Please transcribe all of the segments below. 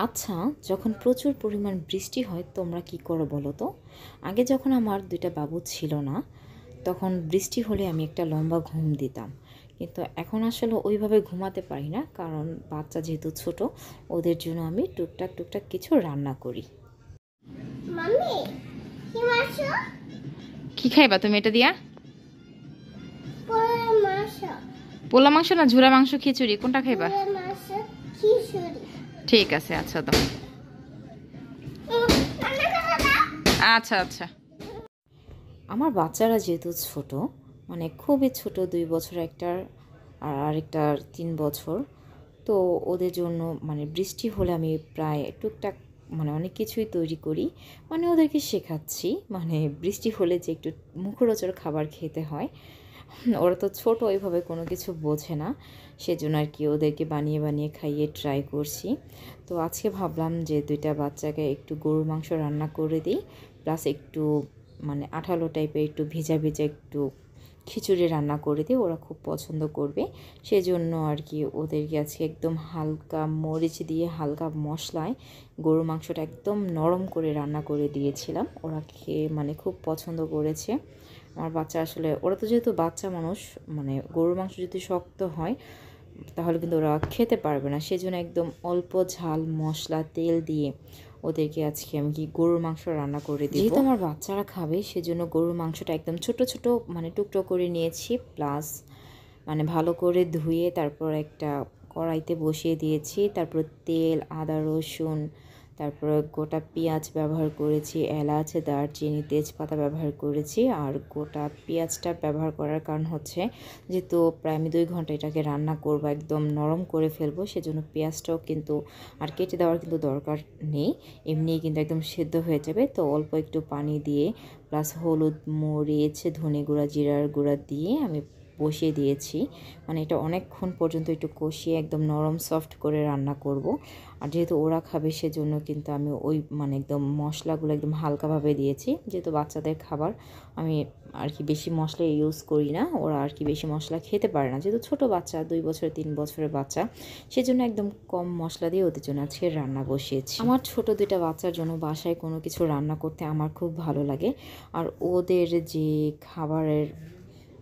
আচ্ছা, যখন প্রচুর পরিমাণ বৃষ্টি হয় তোমরা কি করো বলো তো? আগে যখন আমার ২টা বাবু ছিল না, তখন বৃষ্টি হলে আমি একটা লম্বা ঘুম দিতাম। কিন্তু এখন আসলে ওইভাবে ঘুমাতে পারি না, কারণ বাচ্চা যেহেতু ছোট, ওদের জন্য আমি টুকটাক টুকটাক কিছু রান্না করি। মাম্মি কি মাছ? কি খাইবা তুমি এটা দিয়া? পোলা মাছ। পোলা মাংস না ঝুরা মাংস খিচুড়ি কোনটা খাইবা? পোলা মাছ খিচুড়ি। ঠিক আছে, আচ্ছা দাও। আচ্ছা আচ্ছা। আমার বাচ্চারা যেহেতু ছোট, মানে খুবই ছোট, ২ বছর একটার আর আরেকটার ৩ বছর, তো ওদের জন্য মানে বৃষ্টি হলে আমি প্রায় টুকটাক মানে অনেক কিছুই তৈরি করি। মানে ওদেরকে শেখাচ্ছি মানে বৃষ্টি হলে যে একটু মুখরোচক খাবার খেতে হয়। ওরা তো ছোট, ওইভাবে কোনো কিছু বোঝে না, সেজন্য আর কি ওদেরকে বানিয়ে বানিয়ে খাইয়ে ট্রাই করছি। তো আজকে ভাবলাম যে ২টা বাচ্চাকে একটু গরুর মাংস রান্না করে দিই, প্লাস একটু মানে আঠালো টাইপের একটু ভেজা ভেজা একটু খিচুড়ি রান্না করে দিই, ওরা খুব পছন্দ করবে। সেজন্য আর কি ওদেরকে আজকে একদম হালকা মরিচ দিয়ে হালকা মশলায় গরুর মাংসটা একদম নরম করে রান্না করে দিয়েছিলাম। ওরা খেয়ে মানে খুব পছন্দ করেছে। আমার বাচ্চা আসলে, ওরা তো যেহেতু বাচ্চা মানুষ, মানে গরুর মাংস যদি শক্ত হয় তাহলে কিন্তু ওরা খেতে পারবে না, সেজন্য একদম অল্প ঝাল মশলা তেল দিয়ে ওদেরকে আজকে আমি কি গরুর মাংস রান্না করে দিই। যেহেতু আমার বাচ্চারা খাবে সেজন্য গরুর মাংসটা একদম ছোট ছোট মানে টুকরো করে নিয়েছি, প্লাস মানে ভালো করে ধুয়ে তারপর একটা কড়াইতে বসিয়ে দিয়েছি। তারপর তেল, আদা রসুন, তারপরে গোটা পেঁয়াজ ব্যবহার করেছি, এলাচ, দারচিনি, তেজপাতা ব্যবহার করেছি। আর গোটা পেঁয়াজটা ব্যবহার করার কারণ হচ্ছে যেহেতু প্রায় আমি ২ ঘন্টা এটাকে রান্না করব, একদম নরম করে ফেলবো, সেজন্য পেঁয়াজটাও কিন্তু আর কেটে দেওয়ার কিন্তু দরকার নেই, এমনিই কিন্তু একদম সেদ্ধ হয়ে যাবে। তো অল্প একটু পানি দিয়ে প্লাস হলুদ, মরিচ, ধনে গুঁড়া, জিরার গুঁড়া দিয়ে আমি বসিয়ে দিয়েছি। মানে এটা অনেকক্ষণ পর্যন্ত একটু কষিয়ে একদম নরম সফট করে রান্না করব। আর যেহেতু ওরা খাবে সেজন্য কিন্তু আমি ওই মানে একদম মশলাগুলো একদম হালকাভাবে দিয়েছি, যেহেতু বাচ্চাদের খাবার আমি আর কি বেশি মশলা ইউজ করি না, ওরা আর কি বেশি মশলা খেতে পারে না, যেহেতু ছোট বাচ্চা, ২ বছর ৩ বছরের বাচ্চা, সেজন্য একদম কম মশলা দিয়ে ওদের জন্য আজকে রান্না বসিয়েছি। আমার ছোট ২টা বাচ্চার জন্য বাসায় কোনো কিছু রান্না করতে আমার খুব ভালো লাগে। আর ওদের যে খাবারের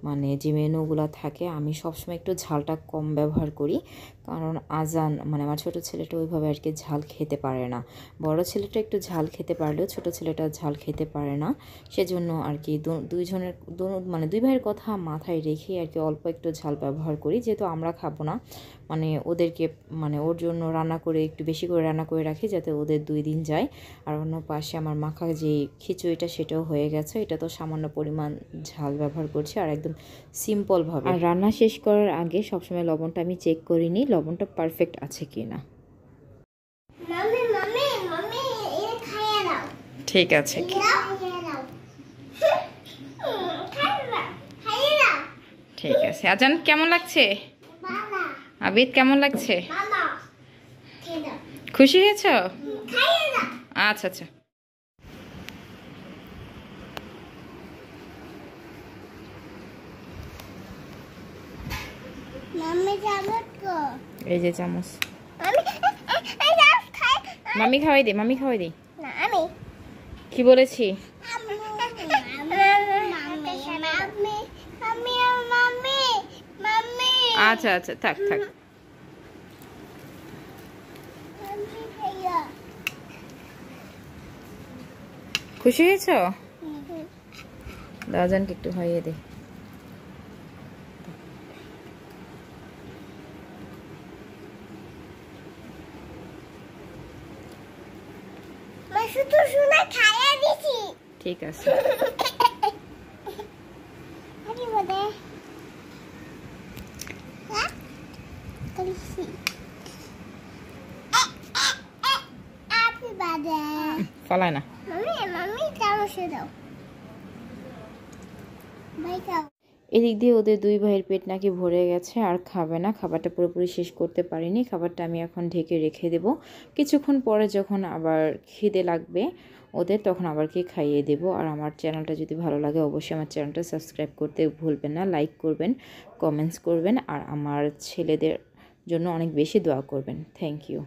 মানে যে মেনুগুলো থাকে আমি সবসময় একটু ঝালটা কম ব্যবহার করি, কারণ আজান মানে আমার ছোটো ছেলেটা ওইভাবে আর কি ঝাল খেতে পারে না। বড় ছেলেটা একটু ঝাল খেতে পারলেও ছোটো ছেলেটা ঝাল খেতে পারে না, সেজন্য আর কি দুইজনের মানে ২ ভাইয়ের কথা মাথায় রেখে আর কি অল্প একটু ঝাল ব্যবহার করি, যেহেতু আমরা খাবো না। মানে ওদেরকে মানে ওর জন্য রান্না করে একটু বেশি করে রান্না করে রাখি যাতে ওদের ২ দিন যায়। আর অন্য পাশে আমার মাখা যে খিচুড়িটা সেটাও হয়ে গেছে, এটা তো সামান্য পরিমাণ ঝাল ব্যবহার করছি আর একদম সিম্পলভাবে। আর রান্না শেষ করার আগে সবসময় লবণটা আমি চেক করে নিই লবণটা পারফেক্ট আছে কি না। মাম্মি মাম্মি মাম্মি এটা খাইয়ে দাও। ঠিক আছে। খাইয়ে দাও। খাইয়ে দাও। ঠিক আছে। আজান কেমন লাগছে? বাবা আবিদ কেমন লাগছে? বাবা খাইয়ে দাও। খুশি হয়েছো? খাইয়ে দাও। আচ্ছা আচ্ছা। মাম্মি চামচ কো। এই যে চামচ। মাম্মি এই দাও খাই। মামি খাওয়াই দে, মামি খাওয়াই দে। না আমি কি বলেছি? Mummy mummy mummy mummy mummy আচ্ছা আচ্ছা, থাক থাক। মাম্মি খাইয়া। খুশি হয়েছো? আজানকে একটু খাইয়ে দে। মা শুধু শুনে খাইয়ে দিছি। ঠিক আছে। Happy birthday. Hả? Kalishi. Happy birthday. ফলায় না। Mami, kamu sudah. Baik kau. এদিক দিয়ে ওদের ২ ভাইয়ের পেট নাকি ভরে গেছে আর খাবে না, খাবারটা পুরোপুরি শেষ করতে পারিনি। খাবারটা আমি এখন ঢেকে রেখে দেব, কিছুক্ষণ পরে যখন আবার খিদে লাগবে ওদের তখন আবার কি খাইয়ে দেব। আর আমার চ্যানেলটা যদি ভালো লাগে অবশ্যই আমার চ্যানেলটা সাবস্ক্রাইব করতে ভুলবেন না, লাইক করবেন, কমেন্টস করবেন আর আমার ছেলেদের জন্য অনেক বেশি দোয়া করবেন। Thank you.